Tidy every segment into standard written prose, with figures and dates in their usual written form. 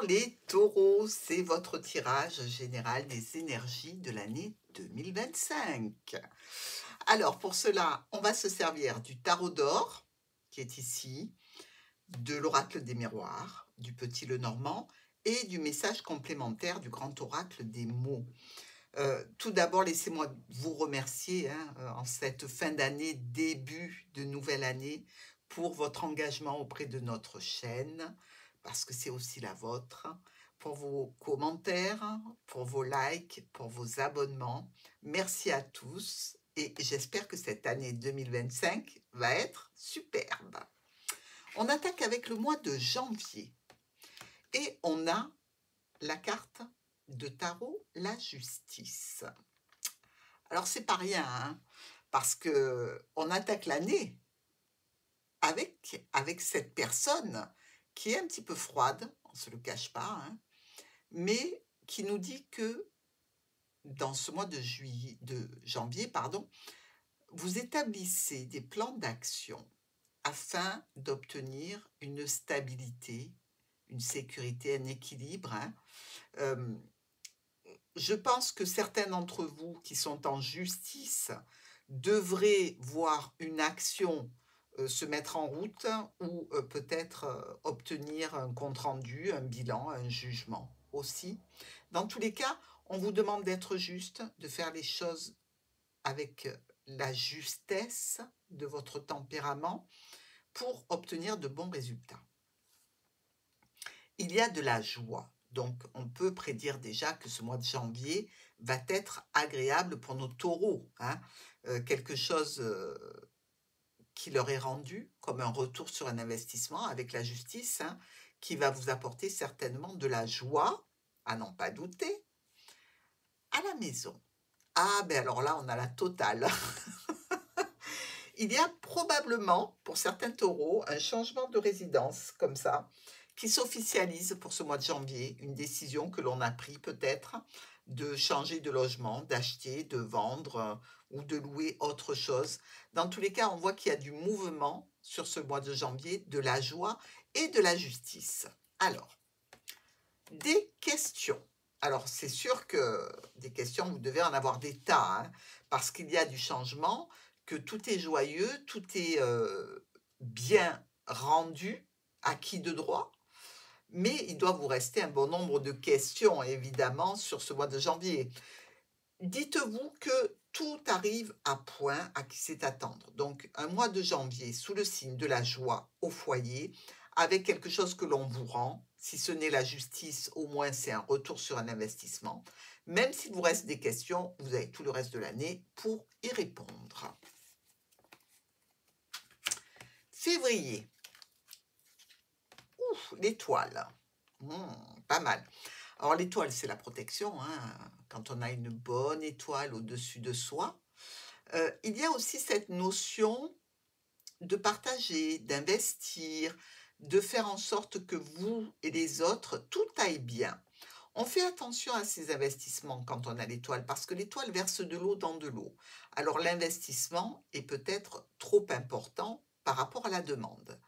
les taureaux, c'est votre tirage général des énergies de l'année 2025. Alors pour cela, on va se servir du tarot d'or, qui est ici, de l'oracle des miroirs, du petit Lenormand, et du message complémentaire du grand oracle des mots. Tout d'abord, laissez-moi vous remercier en cette fin d'année, début de nouvelle année, pour votre engagement auprès de notre chaîne, parce que c'est aussi la vôtre, pour vos commentaires, pour vos likes, pour vos abonnements. Merci à tous et j'espère que cette année 2025 va être superbe. On attaque avec le mois de janvier et on a la carte de tarot, la justice. Alors c'est pas rien, hein, parce que on attaque l'année avec cette personne qui est un petit peu froide, on ne se le cache pas, hein, mais qui nous dit que dans ce mois de janvier, vous établissez des plans d'action afin d'obtenir une stabilité, une sécurité, un équilibre. Je pense que certains d'entre vous qui sont en justice devraient voir une action se mettre en route ou peut-être obtenir un compte-rendu, un bilan, un jugement aussi. Dans tous les cas, on vous demande d'être juste, de faire les choses avec la justesse de votre tempérament pour obtenir de bons résultats. Il y a de la joie. Donc, on peut prédire déjà que ce mois de janvier va être agréable pour nos taureaux. Quelque chose qui leur est rendu, comme un retour sur un investissement avec la justice, qui va vous apporter certainement de la joie, à n'en pas douter, à la maison. Ah, ben alors là, on a la totale. Il y a probablement, pour certains taureaux, un changement de résidence, comme ça, qui s'officialise pour ce mois de janvier, une décision que l'on a prise peut-être de changer de logement, d'acheter, de vendre ou de louer autre chose. Dans tous les cas, on voit qu'il y a du mouvement sur ce mois de janvier, de la joie et de la justice. Alors, des questions. Alors, c'est sûr que des questions, vous devez en avoir des tas, parce qu'il y a du changement, que tout est joyeux, tout est bien rendu, acquis de droit, mais il doit vous rester un bon nombre de questions, évidemment, sur ce mois de janvier. Dites-vous que tout arrive à point à qui sait attendre. Donc, un mois de janvier sous le signe de la joie au foyer, avec quelque chose que l'on vous rend, si ce n'est la justice, au moins c'est un retour sur un investissement. Même s'il vous reste des questions, vous avez tout le reste de l'année pour y répondre. Février. Ouf, l'étoile. Pas mal. Alors l'étoile, c'est la protection, quand on a une bonne étoile au-dessus de soi. Il y a aussi cette notion de partager, d'investir, de faire en sorte que vous et les autres, tout aille bien. On fait attention à ces investissements quand on a l'étoile, parce que l'étoile verse de l'eau dans de l'eau. Alors l'investissement est peut-être trop important par rapport à la demande.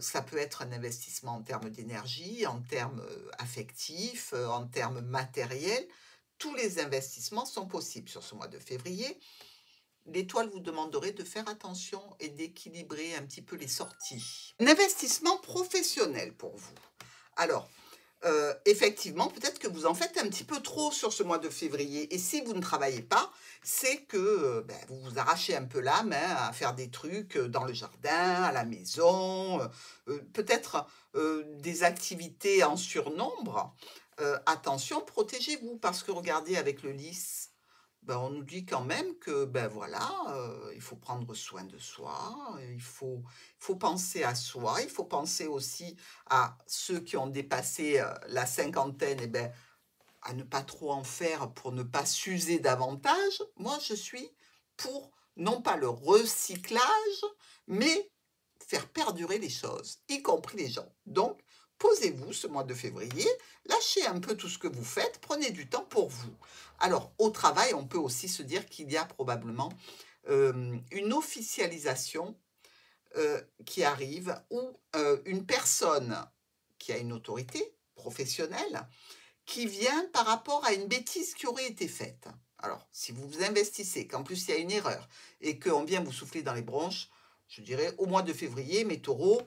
Ça peut être un investissement en termes d'énergie, en termes affectifs, en termes matériels. Tous les investissements sont possibles sur ce mois de février. L'étoile vous demanderait de faire attention et d'équilibrer un petit peu les sorties. Un investissement professionnel pour vous. Alors, effectivement, peut-être que vous en faites un petit peu trop sur ce mois de février. Et si vous ne travaillez pas, c'est que vous vous arrachez un peu l'âme à faire des trucs dans le jardin, à la maison, peut-être des activités en surnombre. Attention, protégez-vous, parce que regardez avec le lys, on nous dit quand même que il faut prendre soin de soi, il faut penser à soi, il faut penser aussi à ceux qui ont dépassé la cinquantaine, à ne pas trop en faire pour ne pas s'user davantage. Moi, je suis pour non pas le recyclage, mais faire perdurer les choses, y compris les gens. Donc, posez-vous ce mois de février, lâchez un peu tout ce que vous faites, prenez du temps pour vous. Alors, au travail, on peut aussi se dire qu'il y a probablement une officialisation qui arrive, ou une personne qui a une autorité professionnel qui vient par rapport à une bêtise qui aurait été faite. Alors, si vous vous investissez, qu'en plus il y a une erreur et qu'on vient vous souffler dans les bronches, je dirais au mois de février, mes taureaux,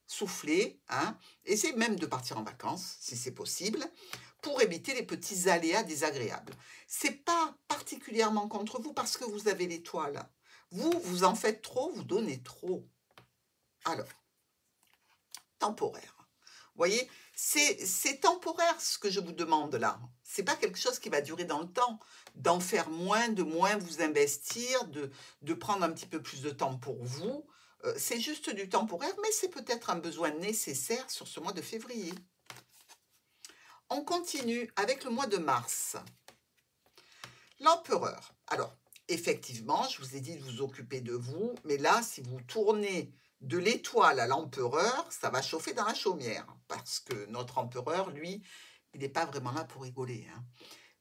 soufflez, hein, essayez même de partir en vacances, si c'est possible, pour éviter les petits aléas désagréables. C'est pas particulièrement contre vous parce que vous avez l'étoile. Vous, vous en faites trop, vous donnez trop. Alors, temporaire. Vous voyez, c'est temporaire ce que je vous demande là. C'est pas quelque chose qui va durer dans le temps. D'en faire moins, de moins vous investir, de prendre un petit peu plus de temps pour vous. C'est juste du temporaire, mais c'est peut-être un besoin nécessaire sur ce mois de février. On continue avec le mois de mars. L'empereur. Alors, effectivement, je vous ai dit de vous occuper de vous, mais là, si vous tournez de l'étoile à l'empereur, ça va chauffer dans la chaumière, parce que notre empereur, lui, il n'est pas vraiment là pour rigoler, hein.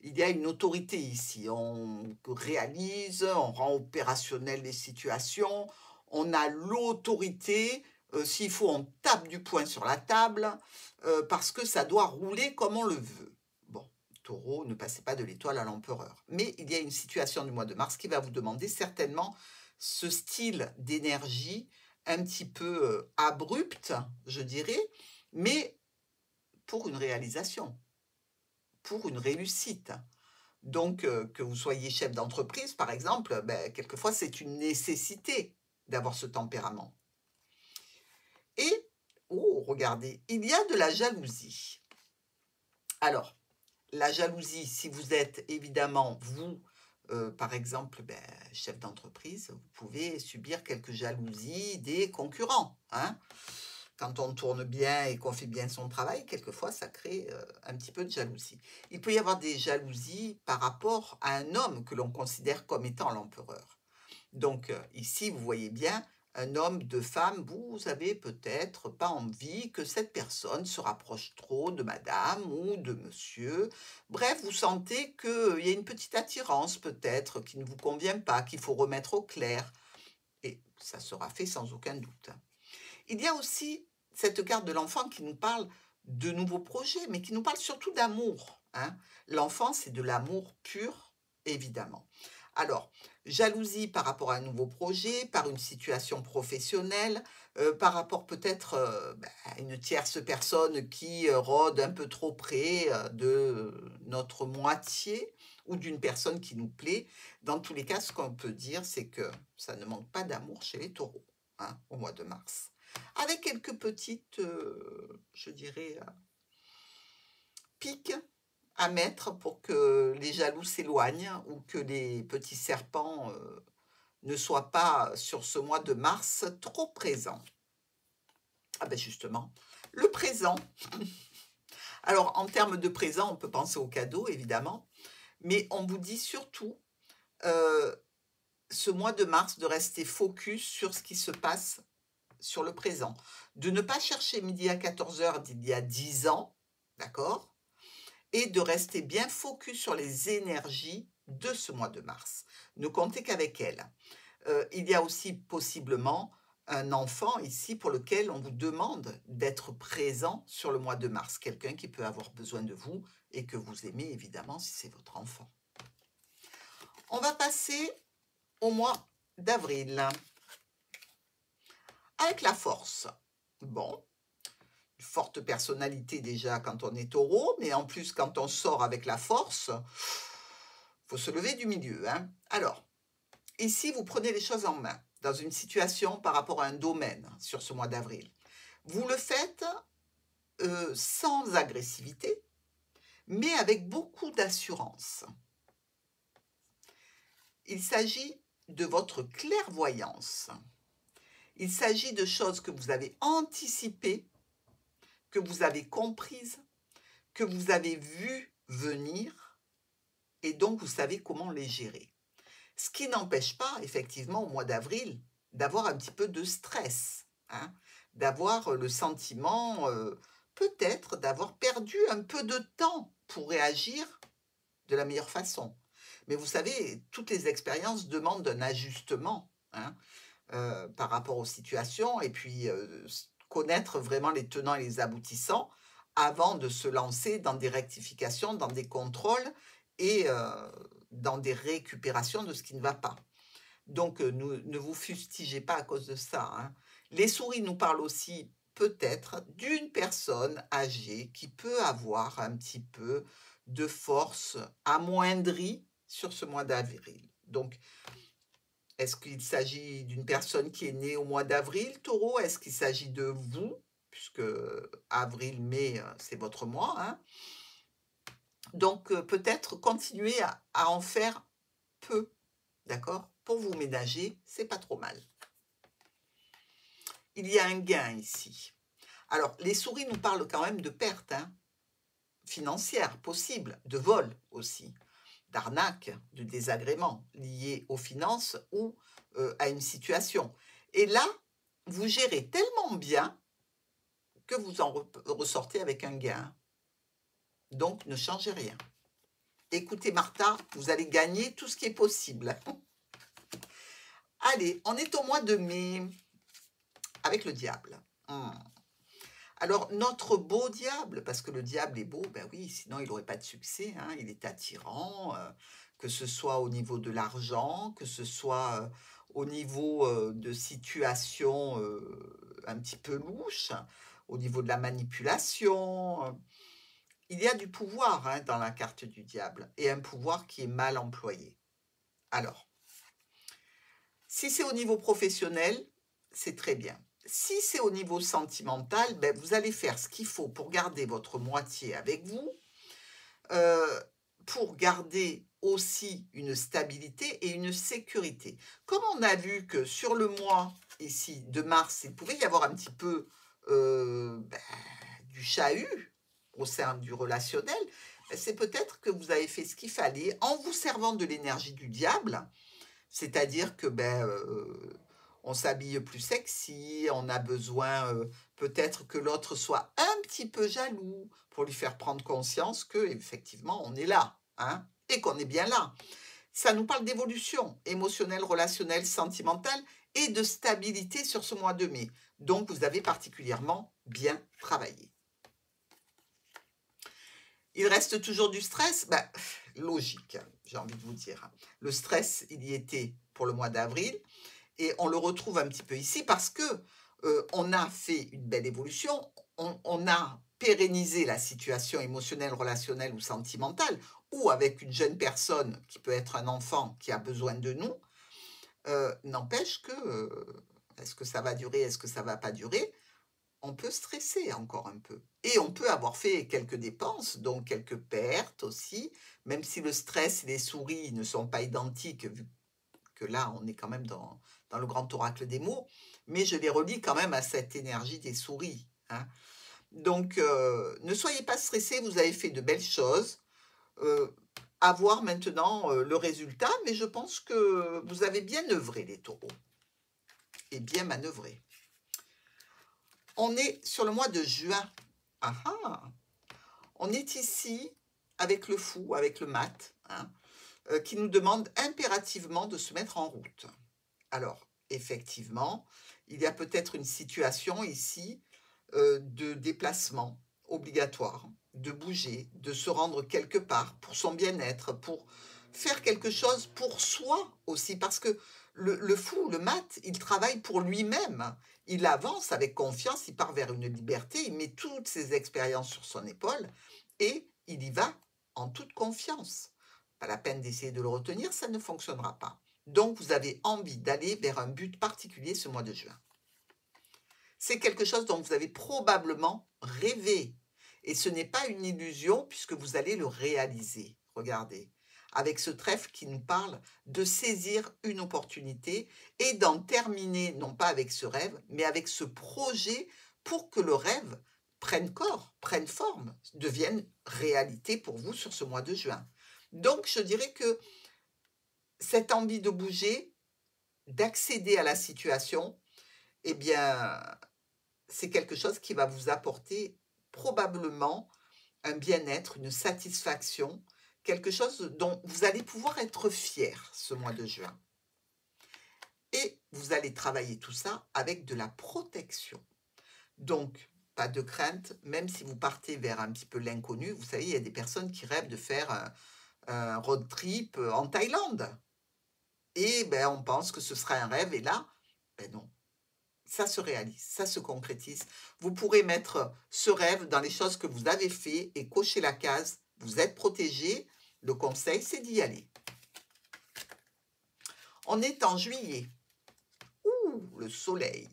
Il y a une autorité ici, on réalise, on rend opérationnel les situations, on a l'autorité, s'il faut, on tape du poing sur la table, parce que ça doit rouler comme on le veut. Bon, taureau, ne passez pas de l'étoile à l'empereur. Mais il y a une situation du mois de mars qui va vous demander certainement ce style d'énergie un petit peu abrupte, je dirais, mais pour une réalisation, pour une réussite. Donc, que vous soyez chef d'entreprise, par exemple, ben, quelquefois, c'est une nécessité d'avoir ce tempérament. Et, oh, regardez, il y a de la jalousie. Alors, la jalousie, si vous êtes évidemment, vous, par exemple, ben, chef d'entreprise, vous pouvez subir quelques jalousies des concurrents, hein. Quand on tourne bien et qu'on fait bien son travail, quelquefois, ça crée un petit peu de jalousie. Il peut y avoir des jalousies par rapport à un homme que l'on considère comme étant l'empereur. Donc, ici, vous voyez bien, un homme, deux femmes, vous avez peut-être pas envie que cette personne se rapproche trop de madame ou de monsieur. Bref, vous sentez qu'il y a une petite attirance peut-être qui ne vous convient pas, qu'il faut remettre au clair. Et ça sera fait sans aucun doute. Il y a aussi cette carte de l'enfant qui nous parle de nouveaux projets, mais qui nous parle surtout d'amour, hein. L'enfant, c'est de l'amour pur, évidemment. Alors, jalousie par rapport à un nouveau projet, par une situation professionnelle, par rapport peut-être à une tierce personne qui rôde un peu trop près de notre moitié ou d'une personne qui nous plaît. Dans tous les cas, ce qu'on peut dire, c'est que ça ne manque pas d'amour chez les taureaux, hein, au mois de mars. Avec quelques petites, je dirais, piques à mettre pour que les jaloux s'éloignent ou que les petits serpents ne soient pas, sur ce mois de mars, trop présents. Ah ben justement, le présent. Alors, en termes de présent, on peut penser aux cadeaux, évidemment, mais on vous dit surtout, euh, ce mois de mars, de rester focus sur ce qui se passe sur le présent, de ne pas chercher midi à 14h d'il y a 10 ans, d'accord? Et de rester bien focus sur les énergies de ce mois de mars. Ne comptez qu'avec elles. Il y a aussi possiblement un enfant ici pour lequel on vous demande d'être présent sur le mois de mars. Quelqu'un qui peut avoir besoin de vous et que vous aimez évidemment si c'est votre enfant. On va passer au mois d'avril. Avec la force. Bon, une forte personnalité déjà quand on est taureau, mais en plus quand on sort avec la force, faut se lever du milieu, hein. Alors, ici, vous prenez les choses en main dans une situation par rapport à un domaine sur ce mois d'avril. Vous le faites sans agressivité, mais avec beaucoup d'assurance. Il s'agit de votre clairvoyance. Il s'agit de choses que vous avez anticipées, que vous avez comprises, que vous avez vues venir, et donc vous savez comment les gérer. Ce qui n'empêche pas, effectivement, au mois d'avril, d'avoir un petit peu de stress, hein, d'avoir le sentiment, peut-être, d'avoir perdu un peu de temps pour réagir de la meilleure façon. Mais vous savez, toutes les expériences demandent un ajustement, hein, par rapport aux situations et puis connaître vraiment les tenants et les aboutissants avant de se lancer dans des rectifications, dans des contrôles et dans des récupérations de ce qui ne va pas. Donc, ne vous fustigez pas à cause de ça, hein. Les souris nous parlent aussi peut-être d'une personne âgée qui peut avoir un petit peu de force amoindrie sur ce mois d'avril. Donc, est-ce qu'il s'agit d'une personne qui est née au mois d'avril, Taureau? Est-ce qu'il s'agit de vous? Puisque avril, mai, c'est votre mois, hein. Donc, peut-être continuer à en faire peu, d'accord? Pour vous ménager, c'est pas trop mal. Il y a un gain ici. Alors, les souris nous parlent quand même de pertes, hein, financières possibles, de vol aussi, d'arnaques, de désagréments liés aux finances ou à une situation. Et là, vous gérez tellement bien que vous en ressortez avec un gain. Donc, ne changez rien. Écoutez, Martha, vous allez gagner tout ce qui est possible. Allez, on est au mois de mai avec le diable. Alors, notre beau diable, parce que le diable est beau, ben oui, sinon il n'aurait pas de succès, hein, il est attirant, que ce soit au niveau de l'argent, que ce soit au niveau de situations un petit peu louches, au niveau de la manipulation. Il y a du pouvoir, hein, dans la carte du diable, et un pouvoir qui est mal employé. Alors, si c'est au niveau professionnel, c'est très bien. Si c'est au niveau sentimental, ben, vous allez faire ce qu'il faut pour garder votre moitié avec vous, pour garder aussi une stabilité et une sécurité. Comme on a vu que sur le mois ici de mars, il pouvait y avoir un petit peu ben, du chahut au sein du relationnel, ben, c'est peut-être que vous avez fait ce qu'il fallait en vous servant de l'énergie du diable, c'est-à-dire que ben, on s'habille plus sexy, on a besoin peut-être que l'autre soit un petit peu jaloux pour lui faire prendre conscience que effectivement on est là, hein, et qu'on est bien là. Ça nous parle d'évolution émotionnelle, relationnelle, sentimentale et de stabilité sur ce mois de mai. Donc vous avez particulièrement bien travaillé. Il reste toujours du stress? Ben, logique, j'ai envie de vous dire. Le stress, il y était pour le mois d'avril. Et on le retrouve un petit peu ici parce que on a fait une belle évolution, on a pérennisé la situation émotionnelle, relationnelle ou sentimentale, ou avec une jeune personne qui peut être un enfant qui a besoin de nous. N'empêche que, est-ce que ça va durer, est-ce que ça va pas durer? On peut stresser encore un peu. Et on peut avoir fait quelques dépenses, donc quelques pertes aussi, même si le stress et les souris ne sont pas identiques, vu que là, on est quand même dans le grand oracle des mots, mais je les relie quand même à cette énergie des souris, hein. Donc, ne soyez pas stressés, vous avez fait de belles choses. À voir maintenant le résultat, mais je pense que vous avez bien œuvré, les taureaux, et bien manœuvré. On est sur le mois de juin. Ah ah! On est ici avec le fou, avec le mat, hein, qui nous demande impérativement de se mettre en route. Alors, effectivement, il y a peut-être une situation ici de déplacement obligatoire, de bouger, de se rendre quelque part pour son bien-être, pour faire quelque chose pour soi aussi, parce que le fou, le mat, il travaille pour lui-même. Il avance avec confiance, il part vers une liberté, il met toutes ses expériences sur son épaule et il y va en toute confiance. Pas la peine d'essayer de le retenir, ça ne fonctionnera pas. Donc, vous avez envie d'aller vers un but particulier ce mois de juin. C'est quelque chose dont vous avez probablement rêvé. Et ce n'est pas une illusion puisque vous allez le réaliser. Regardez, avec ce trèfle qui nous parle de saisir une opportunité et d'en terminer, non pas avec ce rêve, mais avec ce projet pour que le rêve prenne corps, prenne forme, devienne réalité pour vous sur ce mois de juin. Donc, je dirais que cette envie de bouger, d'accéder à la situation, eh bien, c'est quelque chose qui va vous apporter probablement un bien-être, une satisfaction, quelque chose dont vous allez pouvoir être fier ce mois de juin. Et vous allez travailler tout ça avec de la protection. Donc, pas de crainte, même si vous partez vers un petit peu l'inconnu. Vous savez, il y a des personnes qui rêvent de faire un road trip en Thaïlande. Et ben, on pense que ce sera un rêve, et là, ben non, ça se réalise, ça se concrétise. Vous pourrez mettre ce rêve dans les choses que vous avez fait et cocher la case. Vous êtes protégé. Le conseil, c'est d'y aller. On est en juillet. Ouh, le soleil.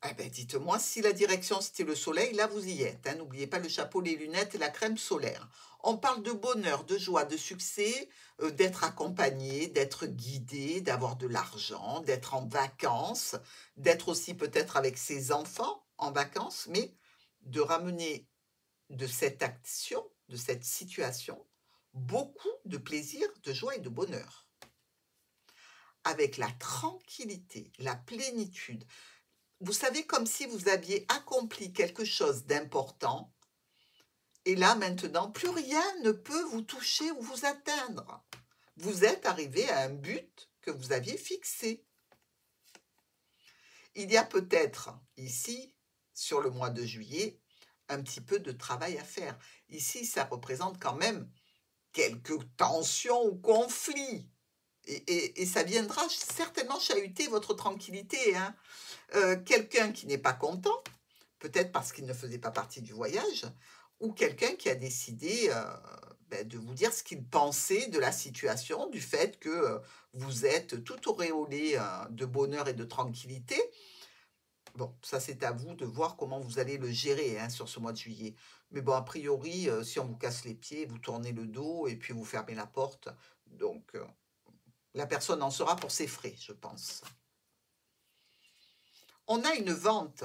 Eh ben, dites-moi, si la direction c'était le soleil, là vous y êtes, hein. N'oubliez pas le chapeau, les lunettes et la crème solaire. On parle de bonheur, de joie, de succès, d'être accompagné, d'être guidé, d'avoir de l'argent, d'être en vacances, d'être aussi peut-être avec ses enfants en vacances, mais de ramener de cette action, de cette situation, beaucoup de plaisir, de joie et de bonheur. Avec la tranquillité, la plénitude. Vous savez, comme si vous aviez accompli quelque chose d'important, et là maintenant, plus rien ne peut vous toucher ou vous atteindre. Vous êtes arrivé à un but que vous aviez fixé. Il y a peut-être ici, sur le mois de juillet, un petit peu de travail à faire. Ici, ça représente quand même quelques tensions ou conflits. Et ça viendra certainement chahuter votre tranquillité, hein. Quelqu'un qui n'est pas content, peut-être parce qu'il ne faisait pas partie du voyage, ou quelqu'un qui a décidé de vous dire ce qu'il pensait de la situation, du fait que vous êtes tout auréolé de bonheur et de tranquillité. Bon, ça c'est à vous de voir comment vous allez le gérer, hein, sur ce mois de juillet. Mais bon, a priori, si on vous casse les pieds, vous tournez le dos et puis vous fermez la porte. Donc, la personne en sera pour ses frais, je pense. On a une vente.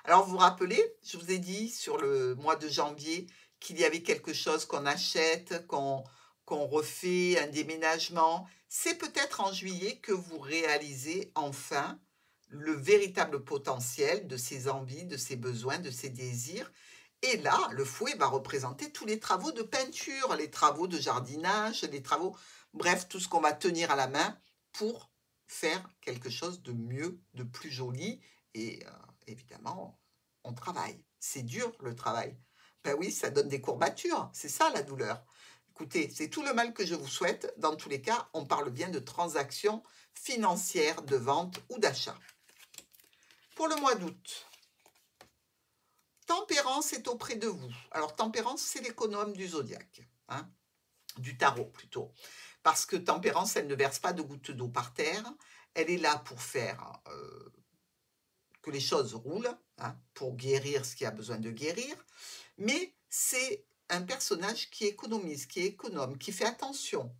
Alors, vous vous rappelez, je vous ai dit sur le mois de janvier qu'il y avait quelque chose qu'on achète, qu'on refait, un déménagement. C'est peut-être en juillet que vous réalisez enfin le véritable potentiel de ses envies, de ses besoins, de ses désirs. Et là, le fouet va représenter tous les travaux de peinture, les travaux de jardinage, les travaux, bref, tout ce qu'on va tenir à la main pour faire quelque chose de mieux, de plus joli. Et évidemment, on travaille. C'est dur le travail. Ben oui, ça donne des courbatures. C'est ça la douleur. Écoutez, c'est tout le mal que je vous souhaite. Dans tous les cas, on parle bien de transactions financières, de vente ou d'achat. Pour le mois d'août, Tempérance est auprès de vous. Alors, Tempérance, c'est l'économe du zodiaque, hein, du tarot plutôt. Parce que Tempérance, elle ne verse pas de gouttes d'eau par terre. Elle est là pour faire que les choses roulent, hein, pour guérir ce qui a besoin de guérir. Mais c'est un personnage qui économise, qui est économe, qui fait attention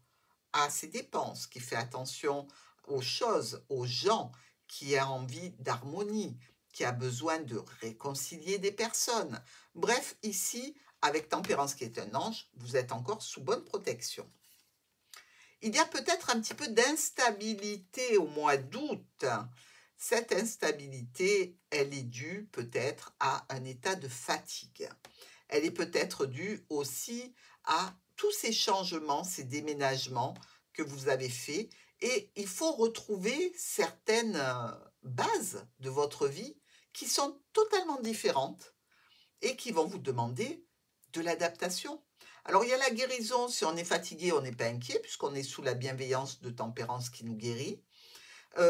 à ses dépenses, qui fait attention aux choses, aux gens, qui a envie d'harmonie, qui a besoin de réconcilier des personnes. Bref, ici, avec Tempérance qui est un ange, vous êtes encore sous bonne protection. Il y a peut-être un petit peu d'instabilité au mois d'août. Cette instabilité, elle est due peut-être à un état de fatigue. Elle est peut-être due aussi à tous ces changements, ces déménagements que vous avez faits. Et il faut retrouver certaines bases de votre vie qui sont totalement différentes et qui vont vous demander de l'adaptation. Alors, il y a la guérison. Si on est fatigué, on n'est pas inquiet puisqu'on est sous la bienveillance de Tempérance qui nous guérit.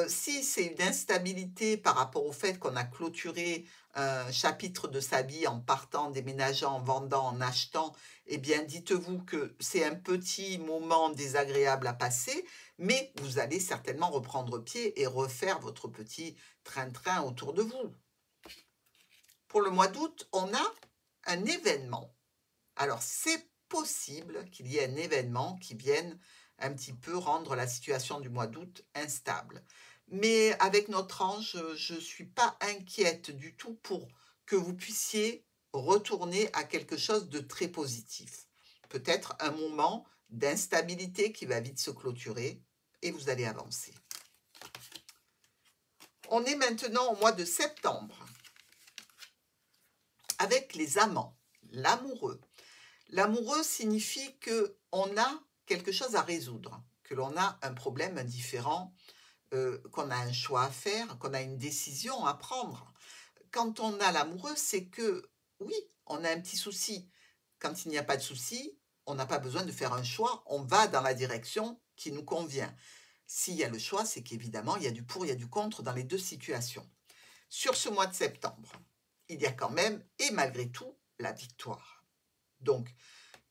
Si c'est une instabilité par rapport au fait qu'on a clôturé un chapitre de sa vie en partant, en déménageant, en vendant, en achetant, eh bien, dites-vous que c'est un petit moment désagréable à passer, mais vous allez certainement reprendre pied et refaire votre petit train-train autour de vous. Pour le mois d'août, on a un événement. Alors, c'est possible qu'il y ait un événement qui vienne un petit peu rendre la situation du mois d'août instable. Mais avec notre ange, je ne suis pas inquiète du tout pour que vous puissiez retourner à quelque chose de très positif. Peut-être un moment d'instabilité qui va vite se clôturer et vous allez avancer. On est maintenant au mois de septembre avec les amants, l'amoureux. L'amoureux signifie qu'on a quelque chose à résoudre, que l'on a un problème, indifférent, qu'on a un choix à faire, qu'on a une décision à prendre, quand on a l'amoureux, c'est que, oui, on a un petit souci. Quand il n'y a pas de souci, on n'a pas besoin de faire un choix, on va dans la direction qui nous convient. S'il y a le choix, c'est qu'évidemment, il y a du pour, il y a du contre dans les 2 situations. Sur ce mois de septembre, il y a quand même et malgré tout la victoire. Donc,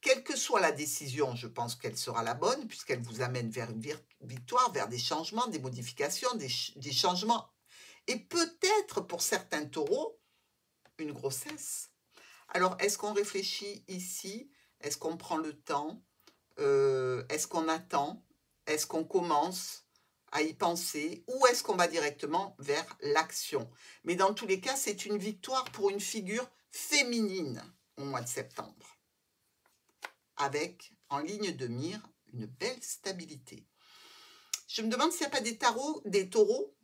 quelle que soit la décision, je pense qu'elle sera la bonne puisqu'elle vous amène vers une victoire, vers des changements, des modifications, des changements et peut-être pour certains taureaux, une grossesse. Alors, est-ce qu'on réfléchit ici? Est-ce qu'on prend le temps? Est-ce qu'on attend? Est-ce qu'on commence à y penser? Ou est-ce qu'on va directement vers l'action? Mais dans tous les cas, c'est une victoire pour une figure féminine au mois de septembre, avec en ligne de mire une belle stabilité. Je me demande s'il n'y a pas des taureaux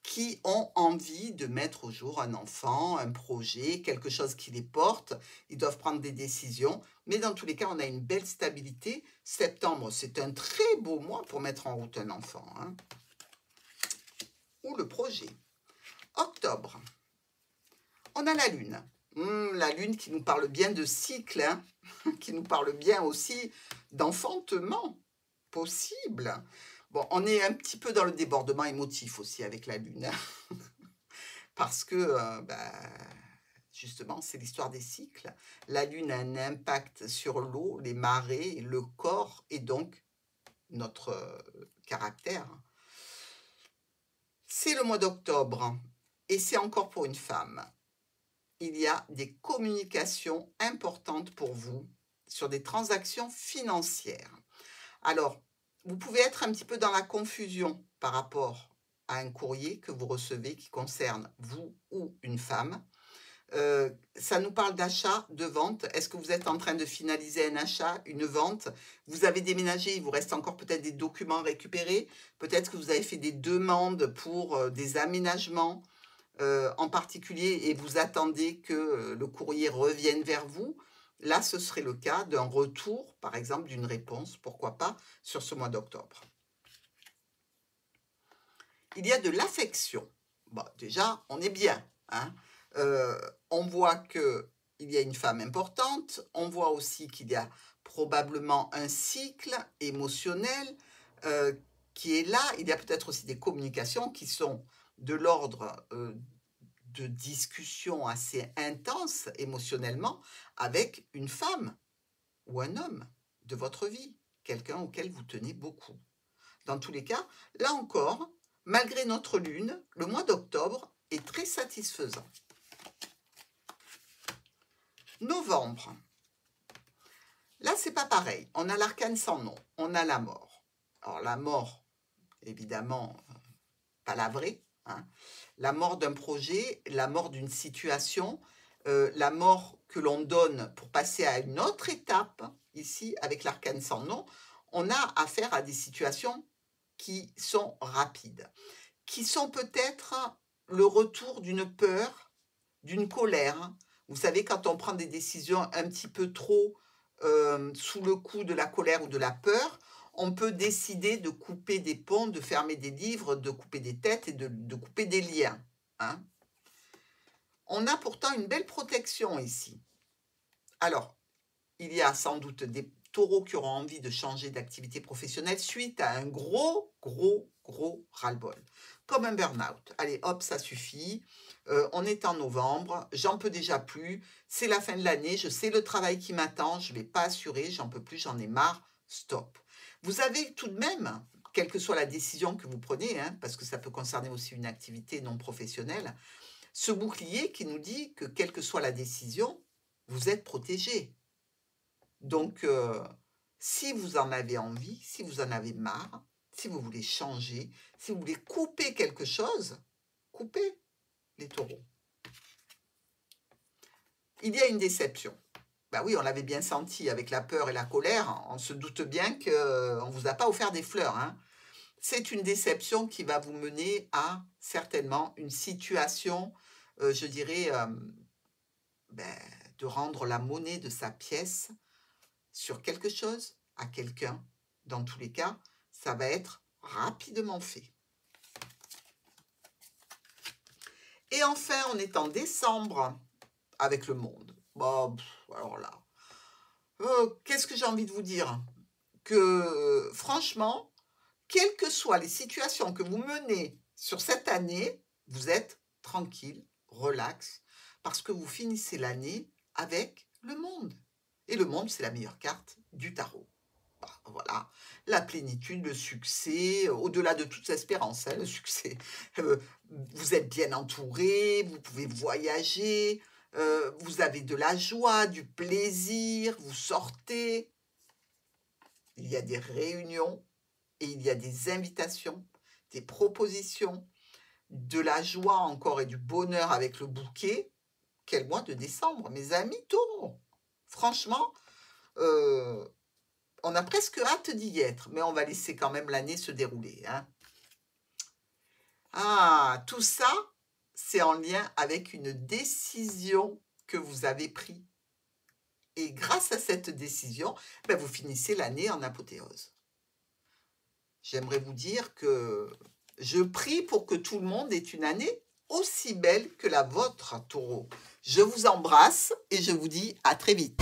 qui ont envie de mettre au jour un enfant, un projet, quelque chose qui les porte. Ils doivent prendre des décisions. Mais dans tous les cas, on a une belle stabilité. Septembre, c'est un très beau mois pour mettre en route un enfant, hein. Ou le projet. Octobre, on a la Lune. La Lune qui nous parle bien de cycle, hein, qui nous parle bien aussi d'enfantement possible. Bon, on est un petit peu dans le débordement émotif aussi avec la Lune, hein, parce que, justement, c'est l'histoire des cycles. La Lune a un impact sur l'eau, les marées, le corps et donc notre caractère. C'est le mois d'octobre et c'est encore pour une femme. Il y a des communications importantes pour vous sur des transactions financières. Alors, vous pouvez être un petit peu dans la confusion par rapport à un courrier que vous recevez qui concerne vous ou une femme. Ça nous parle d'achat, de vente. Est-ce que vous êtes en train de finaliser un achat, une vente? Vous avez déménagé, il vous reste encore peut-être des documents récupérés. Peut-être que vous avez fait des demandes pour des aménagements en particulier et vous attendez que le courrier revienne vers vous. Là, ce serait le cas d'un retour, par exemple, d'une réponse, pourquoi pas, sur ce mois d'octobre. Il y a de l'affection. Bon, déjà, on est bien, hein. On voit qu'il y a une femme importante, on voit aussi qu'il y a probablement un cycle émotionnel qui est là. Il y a peut-être aussi des communications qui sont de l'ordre de discussions assez intenses émotionnellement avec une femme ou un homme de votre vie, quelqu'un auquel vous tenez beaucoup. Dans tous les cas, là encore, malgré notre lune, le mois d'octobre est très satisfaisant. Novembre. Là, c'est pas pareil. On a l'arcane sans nom. On a la mort. Alors, la mort, évidemment, pas la vraie, hein. La mort d'un projet, la mort d'une situation, la mort que l'on donne pour passer à une autre étape. Ici, avec l'arcane sans nom, on a affaire à des situations qui sont rapides, qui sont peut-être le retour d'une peur, d'une colère. Vous savez, quand on prend des décisions un petit peu trop sous le coup de la colère ou de la peur, on peut décider de couper des ponts, de fermer des livres, de couper des têtes et de couper des liens, hein. On a pourtant une belle protection ici. Alors, il y a sans doute des taureaux qui auront envie de changer d'activité professionnelle suite à un gros ras-le-bol, comme un burn-out. Allez, hop, ça suffit. On est en novembre, j'en peux déjà plus. C'est la fin de l'année, je sais le travail qui m'attend, je ne vais pas assurer, j'en peux plus, j'en ai marre, stop. Vous avez tout de même, quelle que soit la décision que vous prenez, hein, parce que ça peut concerner aussi une activité non professionnelle, ce bouclier qui nous dit que quelle que soit la décision, vous êtes protégé. Donc, si vous en avez envie, si vous en avez marre, si vous voulez changer, si vous voulez couper quelque chose, coupez les taureaux. Il y a une déception. Ben oui, on l'avait bien senti avec la peur et la colère. On se doute bien qu'on ne vous a pas offert des fleurs, hein. C'est une déception qui va vous mener à certainement une situation, je dirais, de rendre la monnaie de sa pièce sur quelque chose à quelqu'un. Dans tous les cas, ça va être rapidement fait. Et enfin, on est en décembre avec le monde. Bon, alors là, qu'est-ce que j'ai envie de vous dire? Que franchement, quelles que soient les situations que vous menez sur cette année, vous êtes tranquille, relax, parce que vous finissez l'année avec le monde. Et le monde, c'est la meilleure carte du tarot. Bah, voilà, la plénitude, le succès, au-delà de toute espérance, hein, le succès. Euh, Vous êtes bien entouré, vous pouvez voyager, vous avez de la joie, du plaisir, vous sortez, il y a des réunions et il y a des invitations, des propositions, de la joie encore et du bonheur avec le bouquet. Quel mois de décembre, mes amis taureaux! Franchement, euh, on a presque hâte d'y être, mais on va laisser quand même l'année se dérouler, hein. Ah, tout ça, c'est en lien avec une décision que vous avez prise. Et grâce à cette décision, ben, vous finissez l'année en apothéose. J'aimerais vous dire que je prie pour que tout le monde ait une année aussi belle que la vôtre, taureau. Je vous embrasse et je vous dis à très vite.